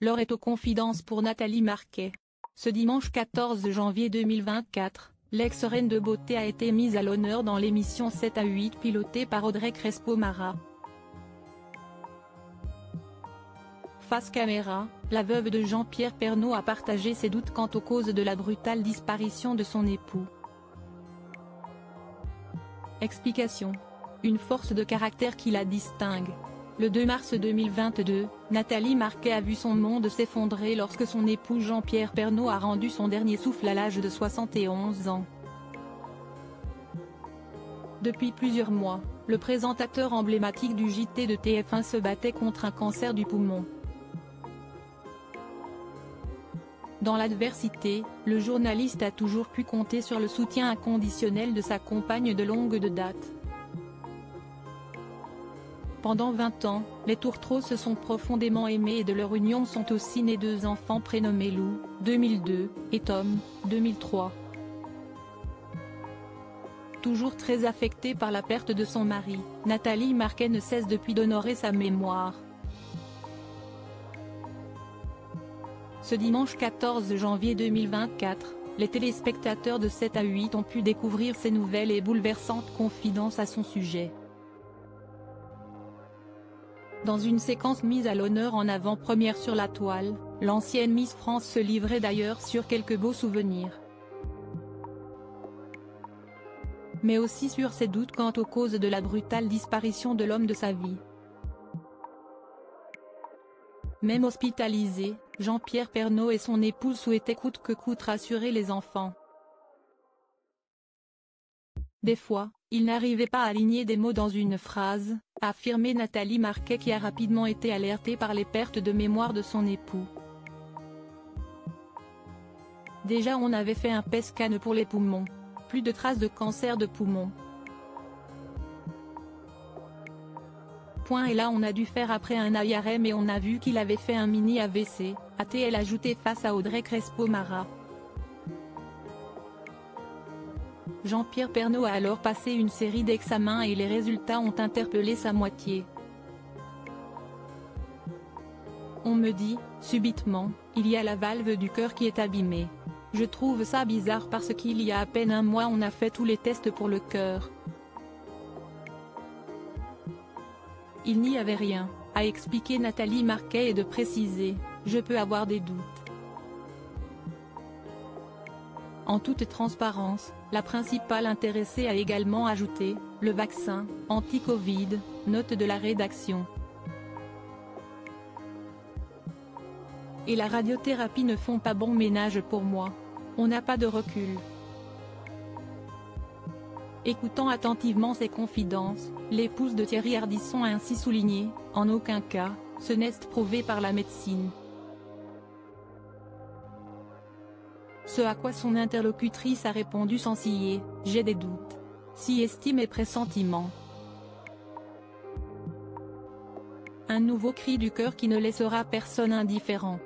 L'heure est aux confidences pour Nathalie Marquet. Ce dimanche 14 janvier 2024, l'ex-reine de beauté a été mise à l'honneur dans l'émission 7 à 8 pilotée par Audrey Crespo-Mara. Face caméra, la veuve de Jean-Pierre Pernaut a partagé ses doutes quant aux causes de la brutale disparition de son époux. Explication. Une force de caractère qui la distingue. Le 2 mars 2022, Nathalie Marquet a vu son monde s'effondrer lorsque son époux Jean-Pierre Pernaut a rendu son dernier souffle à l'âge de 71 ans. Depuis plusieurs mois, le présentateur emblématique du JT de TF1 se battait contre un cancer du poumon. Dans l'adversité, le journaliste a toujours pu compter sur le soutien inconditionnel de sa compagne de longue date. Pendant 20 ans, les tourtereaux se sont profondément aimés et de leur union sont aussi nés 2 enfants prénommés Lou, 2002, et Tom, 2003. Toujours très affectée par la perte de son mari, Nathalie Marquet ne cesse depuis d'honorer sa mémoire. Ce dimanche 14 janvier 2024, les téléspectateurs de 7 à 8 ont pu découvrir ces nouvelles et bouleversantes confidences à son sujet. Dans une séquence mise à l'honneur en avant-première sur la toile, l'ancienne Miss France se livrait d'ailleurs sur quelques beaux souvenirs. Mais aussi sur ses doutes quant aux causes de la brutale disparition de l'homme de sa vie. Même hospitalisé, Jean-Pierre Pernaut et son épouse souhaitaient coûte que coûte rassurer les enfants. Des fois, ils n'arrivaient pas à aligner des mots dans une phrase, a affirmé Nathalie Marquet qui a rapidement été alertée par les pertes de mémoire de son époux. Déjà on avait fait un PET scan pour les poumons. Plus de traces de cancer de poumon. Et là on a dû faire après un IRM et on a vu qu'il avait fait un mini AVC, a-t-elle ajouté face à Audrey Crespo-Mara. Jean-Pierre Pernaut a alors passé une série d'examens et les résultats ont interpellé sa moitié. On me dit, subitement, il y a la valve du cœur qui est abîmée. Je trouve ça bizarre parce qu'il y a à peine un mois on a fait tous les tests pour le cœur. Il n'y avait rien, a expliqué Nathalie Marquet et de préciser, je peux avoir des doutes. En toute transparence, la principale intéressée a également ajouté, le vaccin, anti-Covid, note de la rédaction. Et la radiothérapie ne font pas bon ménage pour moi. On n'a pas de recul. Écoutant attentivement ses confidences, l'épouse de Thierry Ardisson a ainsi souligné, en aucun cas, ce n'est prouvé par la médecine. Ce à quoi son interlocutrice a répondu sans ciller, j'ai des doutes. Si estime et pressentiment. Un nouveau cri du cœur qui ne laissera personne indifférent.